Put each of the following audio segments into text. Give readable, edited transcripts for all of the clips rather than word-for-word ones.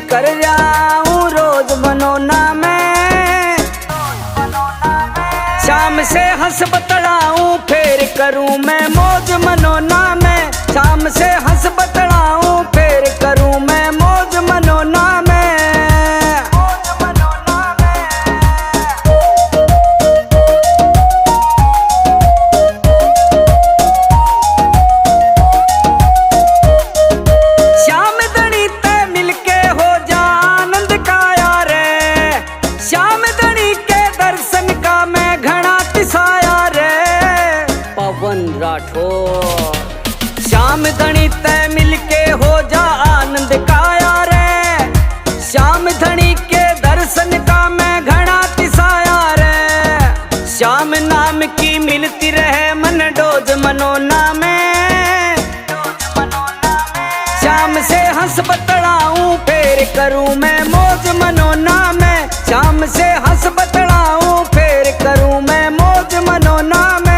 कर जाऊं रोज मनोना में। शाम से हंस बतलाऊं फिर करूं मैं मौज मनोना में। शाम से हंस बतलाऊं फिर करूं मैं मौज मनोना में। श्याम धनी तय मिलके हो जा आनंद काया रे। श्याम धनी के दर्शन का मैं घना तिसाया रे। श्याम नाम की मिलती रहे मन डोज मनोना में। श्याम से हंस बतलाऊं फिर करूं मैं मौज मनोना में। श्याम से हंस बतलाऊं फिर करूं मैं मौज मनोना में।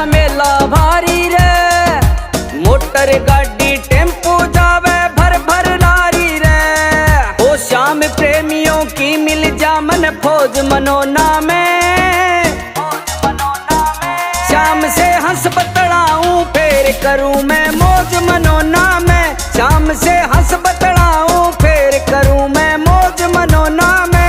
मेला भारी रे मोटर गाड़ी टेम्पो जावे भर भर लारी रे। ओ श्याम प्रेमियों की मिल जा मन फौज मनोना में। श्याम से हंस बतलाऊं फिर करूं मैं मौज मनोना में। श्याम से हंस बतलाऊं फिर करूं मैं मौज मनोना में।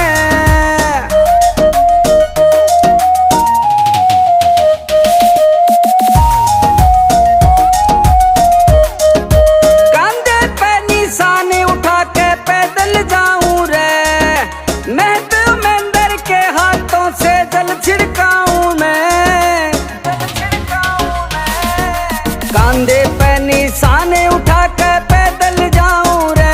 कांधे पे निशाने उठा के पैदल जाऊं रे।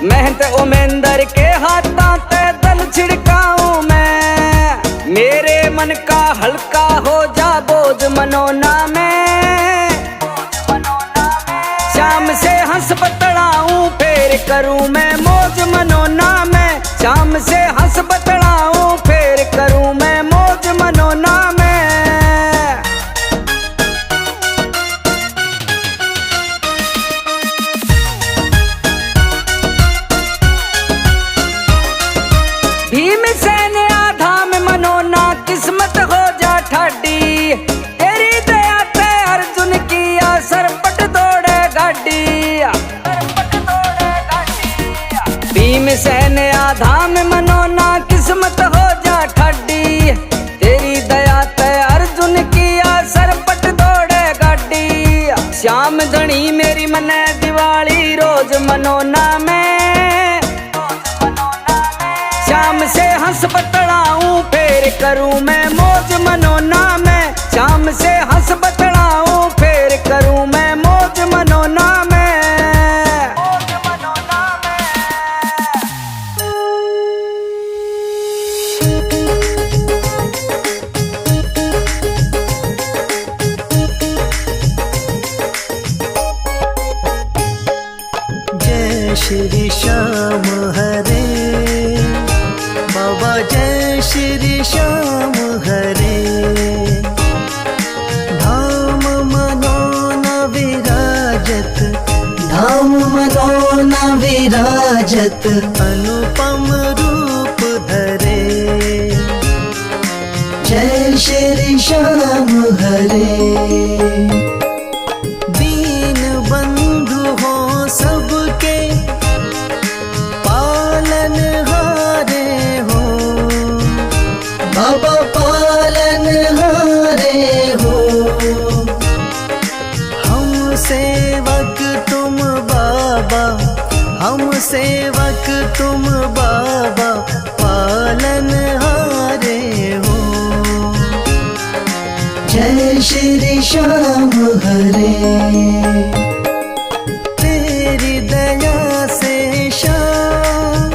मेहनत उमेंदर के हाथों पे दल छिड़काऊं मैं। मेरे मन का हल्का हो जा बोझ मनोना में। शाम से हंस बतलाऊं फिर करूं मैं मौज मनोना में। शाम से हंस बतलाऊं फिर करूं मैं मौज मनोना में। भीमसेन आधाम मनोना किस्मत हो जा ठाडी। तेरी दया ते अर्जुन किया सरपट दौड़े गाड़ी। भीमसेन आधाम मनोना किस्मत हो जा ठाडी। तेरी दया ते अर्जुन किया सरपट दौड़े गाड़ी। श्याम धनी मेरी मने दिवाली रोज मनोना में। श्याम से हंस बतलाऊं फिर करूं मैं मौज मनोना में। श्याम से हंस बतलाऊं फिर करूं मैं मौज मनोना में। जय श्री श्याम हरे बाबा। जय श्री श्याम हरे। धाम मनोना विराजत। धाम मनोना विराजत। अनुपम रूप धरे। जय श्री श्याम हरे। दीन बंधु हो सबके पालन हारे हो। बाबा पालन हारे हो। हम सेवक तुम बाबा। हम सेवक तुम बाबा पालन हारे हो। जय श्री श्याम हरे। तेरी दया से श्याम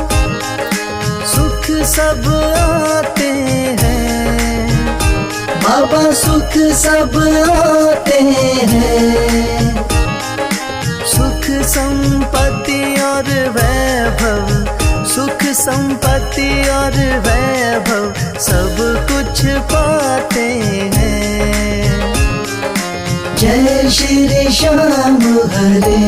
सुख सब आते हैं, सुख संपत्ति और वैभव, सुख संपत्ति और वैभव सब कुछ पाते हैं। जय श्री श्याम हरे।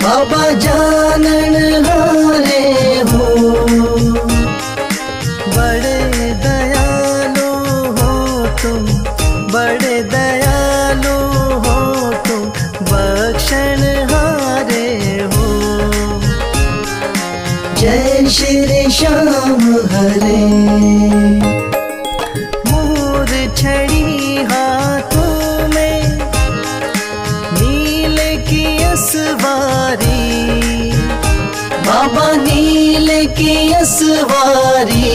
बाबा जानन हारे हो, बड़े दयालु हो तुम, बड़े दयालु हो तुम, बख्शण हारे हो। जय श्री श्याम हरे। मोर छड़ी हाथों में, नील की असवारी, बाबा नील की असवारी।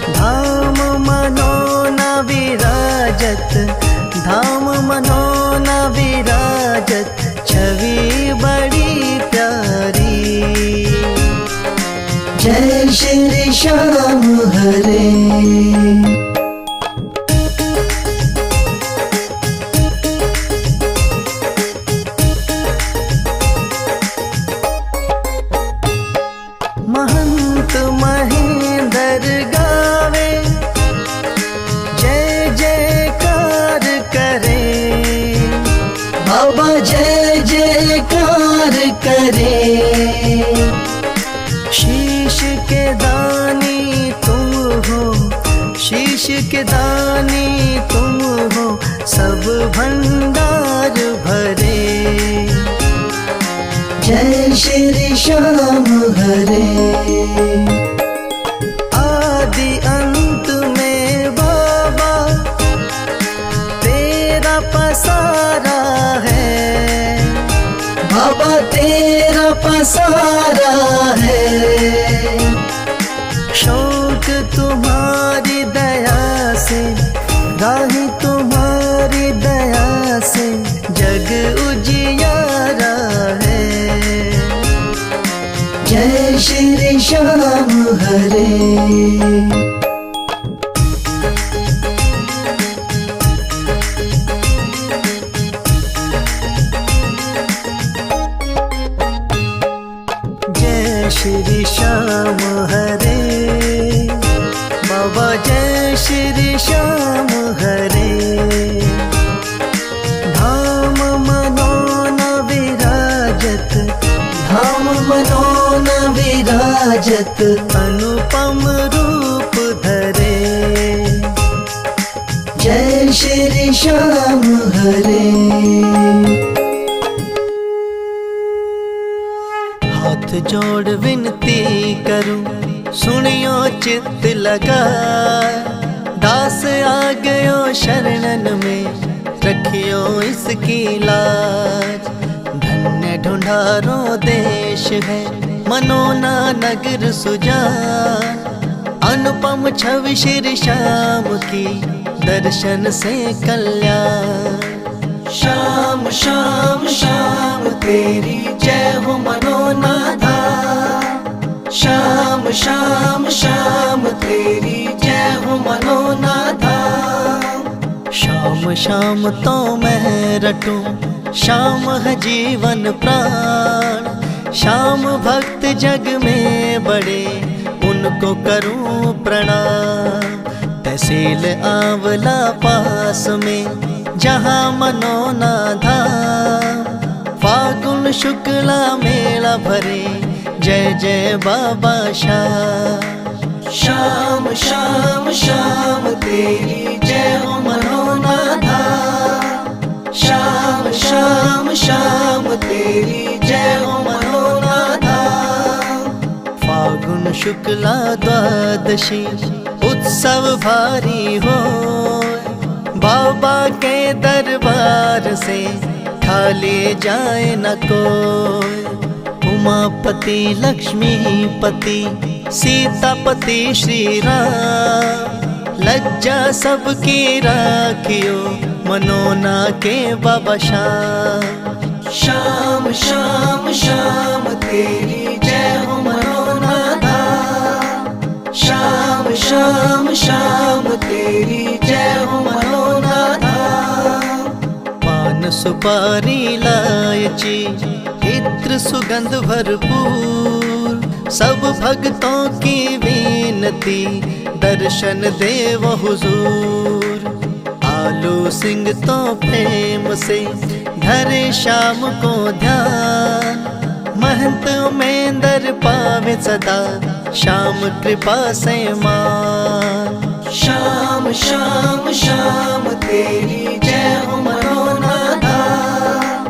धाम मनोना विराजत, धाम मनोना विराजत, छवि बड़ी प्यारी। जय श्री श्याम हरे। महंत महेंद्र गावे, जय जयकार करे, बाबा जय जयकार करे। शीश के दानी तुम हो, शीश के दानी तुम हो, सब भंडार भरे। जय श्री श्याम हरे। आदि अंत में बाबा तेरा पसारा है, बाबा तेरा पसारा है। शौक तुम्हारी दया से, राही तुम्हारी दया से, जग उजियारा है। जय श्री श्याम हरे। जय श्री श्याम हरे, बाबा जय श्री श्याम हरे। धाम मनोना विराजत, धाम मनोना विराजत, अनुपम रूप धरे। जय श्री श्याम हरे। हाथ जोड़ विनती करूं, सुनियो चित्त लगा, दास आ गयो शरणन में, रखियो इसकी लाज। धन्य ढूंढारो देश है, मनोना नगर सुजान, अनुपम छवि श्री श्याम की, दर्शन से कल्याण। श्याम श्याम श्याम तेरी जय हो मनोना धाम, श्याम श्याम श्याम तेरी जय हो मनोना धाम। श्याम श्याम तो मैं रटूं, श्याम है जीवन प्राण, श्याम भक्त जग में बड़े, उनको करूं प्रणाम। तहसील आंवला पास में, जहाँ मनोना धाम, फागुन शुक्ला मेला भरे, जय जय बाबा श्याम। श्याम श्याम श्याम तेरी जय हो मनोना धाम, श्याम श्याम श्याम तेरी जय हो मनोना धाम। फागुन शुक्ला द्वादशी उत्सव भारी हो, बाबा के दरबार से खाली जाए न कोई। उमापति लक्ष्मीपति सीतापति श्री राम। लज्जा सबकी राखियो मनोना के बाबा श्याम। श्याम श्याम श्याम तेरी जय हो मनोना धाम। श्याम श्याम श्याम तेरी जय हो मनोना धाम। पान सुपारी इलायची इत्र सुगंध भरपूर, सब भक्तों की विनती दर्शन देव हुजूर। आलू सिंह तो प्रेम से धरे श्याम को ध्यान, महंत उमेंदर पावे सदा श्याम कृपा से मान। श्याम श्याम श्याम तेरी जय हो मनोना धाम।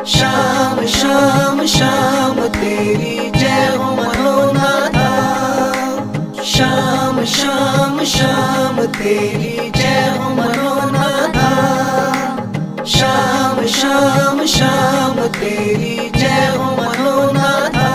श्याम श्याम श्याम तेरी जय हो मनोना धाम। श्याम श्याम श्याम तेरी जय हो मनोना धाम। श्याम श्याम श्याम तेरी जय हो मनोना धाम।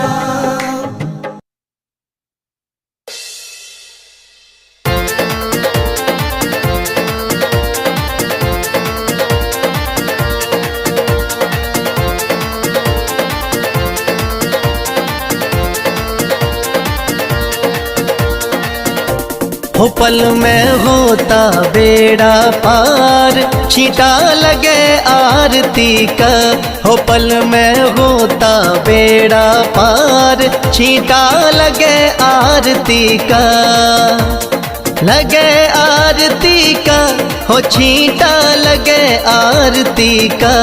हो पल में होता बेड़ा पार, छींटा लगे आरती का। हो पल में होता बेड़ा पार, छींटा लगे आरती का। लगे आरती का हो छींटा लगे आरती का।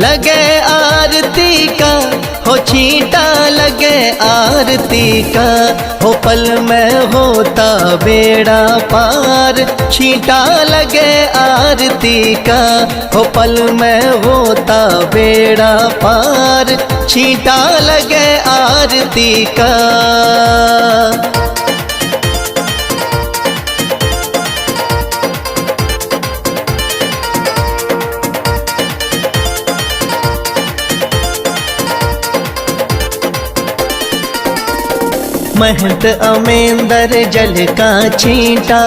लगे आरती का हो छींटा लगे आरती का। हो पल में होता बेड़ा पार, छींटा लगे आरती का। हो पल में होता बेड़ा पार, छींटा लगे आरती का। महंत अमेंदर जल का छींटा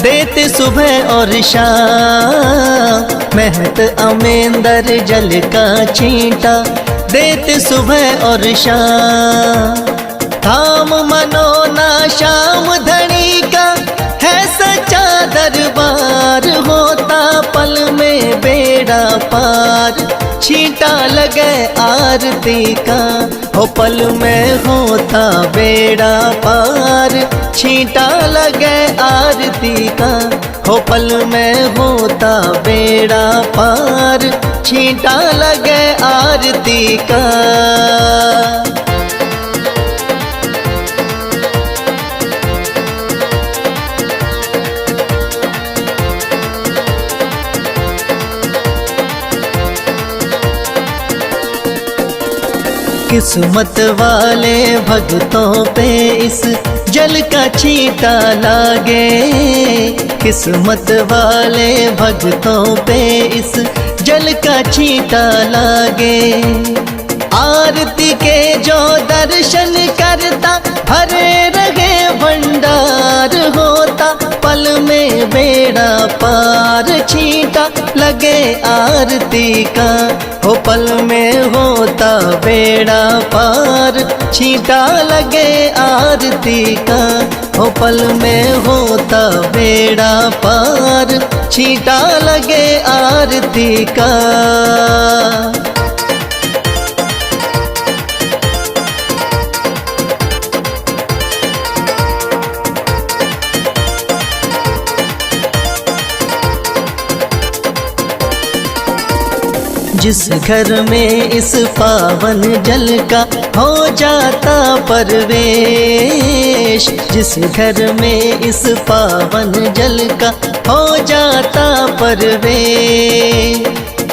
देते सुबह और शाम। महंत अमेंदर जल का छींटा देते सुबह और शाम। धाम मनोना श्याम धनी का है सच्चा दरबार, होता पल में बेड़ा पार, छींटा लगे आरती का। हो पल में होता बेड़ा पार, छींटा लगे आरती का। हो पल में होता बेड़ा पार, छींटा लगे आरती का। किस्मत वाले भक्तों पे इस जल का छींटा लागे। किस्मत वाले भक्तों पे इस जल का छींटा लागे। आरती के जो दर्शन करता भरे रहे भंडार, होता पल में बेड़ा पार, छींटा लगे आरती का। हो पल में होता बेड़ा पार, छींटा लगे आरती का। हो पल में होता बेड़ा पार, छींटा लगे आरती का। जिस घर में इस पावन जल का हो जाता परवेश, जिस घर में इस पावन जल का हो जाता परवेश।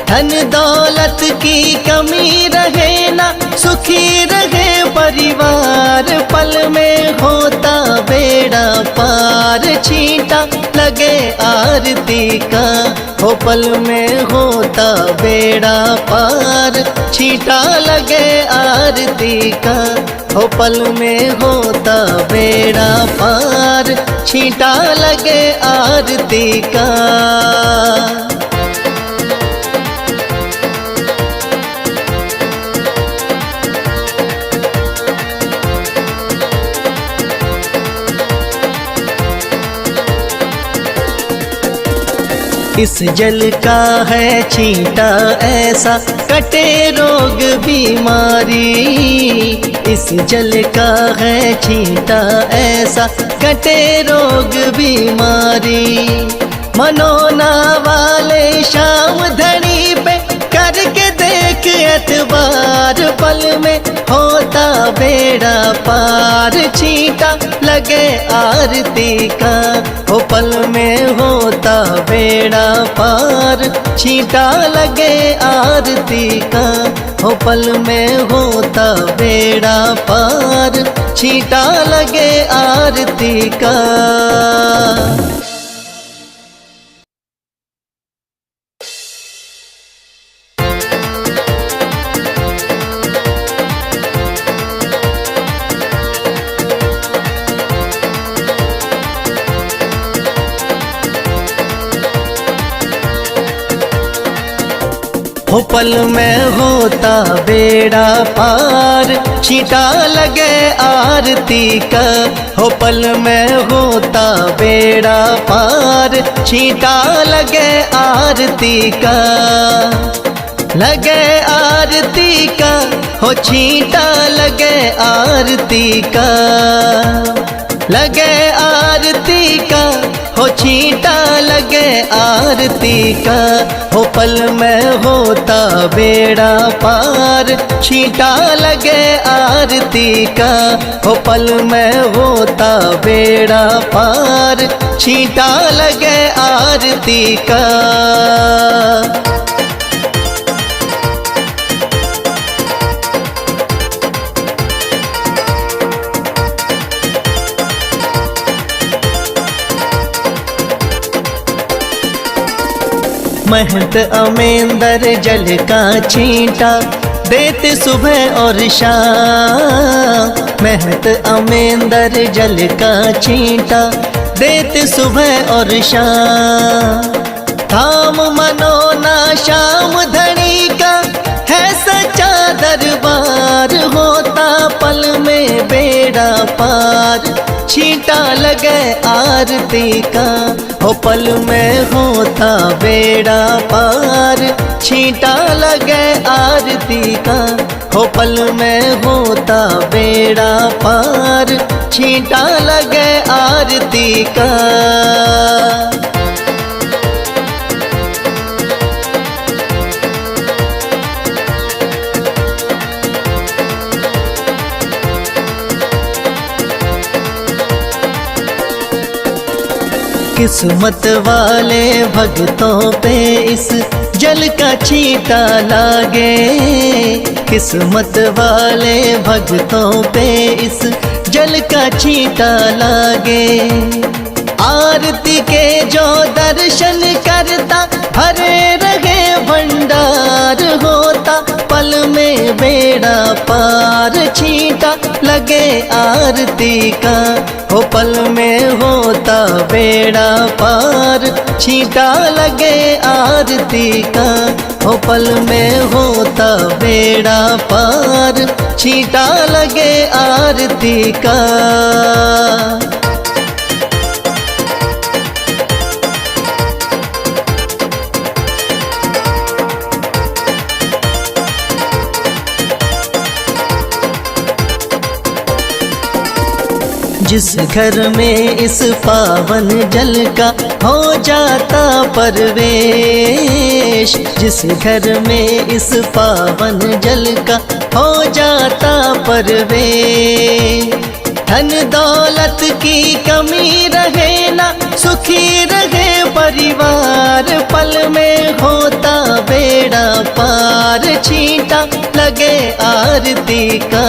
धन दौलत की कमी रहे ना, सुखी रहे परिवार, पल में होता बेड़ा पार, छींटा लगे आरती का। हो पल में होता बेड़ा पार, छींटा लगे आरती का, हो पल में होता बेड़ा पार, छींटा लगे आरती का। इस जल का है छींटा ऐसा, कटे रोग बीमारी। इस जल का है छींटा ऐसा, कटे रोग बीमारी। मनोना वाले शाम धनी पे करके देख एतबार, पल में होता बेड़ा पार, छींटा लगे आरती का, हो पल में होता बेड़ा पार, छींटा लगे आरती का, हो पल में होता बेड़ा पार, छींटा लगे आरती का। हो पल में होता बेड़ा पार, छींटा लगे आरती का, हो पल में होता बेड़ा पार, छींटा लगे आरती का। लगे आरती का, हो छींटा लगे आरती का, लगे आरती का, हो छींटा लगे आरती का, हो पल में होता बेड़ा पार, छींटा लगे आरती का, हो पल में होता बेड़ा पार, छींटा लगे आरती का। महंत अमेंदर जल का छींटा देते सुबह और शाम, महंत अमेंदर जल का छींटा देते सुबह और शाम। थाम मनोना श्याम धनी का है सच्चा दरबार, होता पल में बेड़ा पार, छींटा लगे आरती का, हो पल में होता बेड़ा पार, छींटा लगे आरती का, हो पल में होता बेड़ा पार, छींटा लगे आरती का। किस्मत वाले भक्तों पे इस जल का छींटा लागे, किस्मत वाले भक्तों पे इस जल का छींटा लागे। आरती के जो दर्शन करता भरे रहे भंडार, होता पल में बेड़ा पार, छींटा लगे आरती का, हो पल में होता बेड़ा पार, छींटा लगे आरती का, हो पल में होता बेड़ा पार, छींटा लगे आरती का। जिस घर में इस पावन जल का हो जाता परवेश, जिस घर में इस पावन जल का हो जाता परवेश। धन दौलत की कमी रहे ना, सुखी रहे परिवार, पल में होता बेड़ा पार, छींटा लगे आरती का,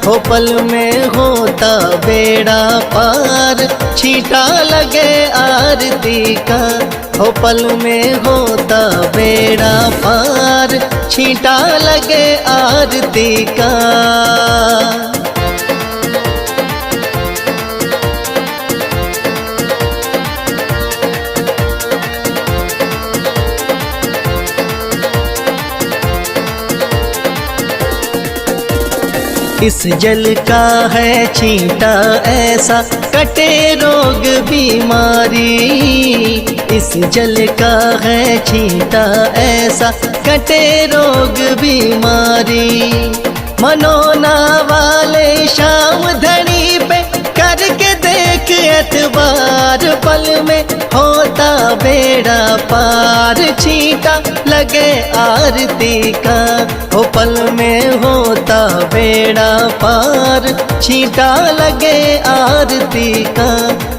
हो पल में होता बेड़ा पार। छींटा लगे आरती का, हो पल में होता बेड़ा पार। छींटा लगे आरती का। इस जल का है छींटा ऐसा, कटे रोग बीमारी। इस जल का है छींटा ऐसा, कटे रोग बीमारी। मनोना वाले शाम धनी पे करके देख एतबार, पल में होता बेड़ा पार। छींटा लगे आरती का, हो पल में होता बेड़ा पार। छींटा लगे आरती का,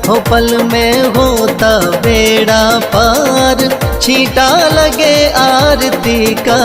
हो पल में होता बेड़ा पार। छींटा लगे आरती का।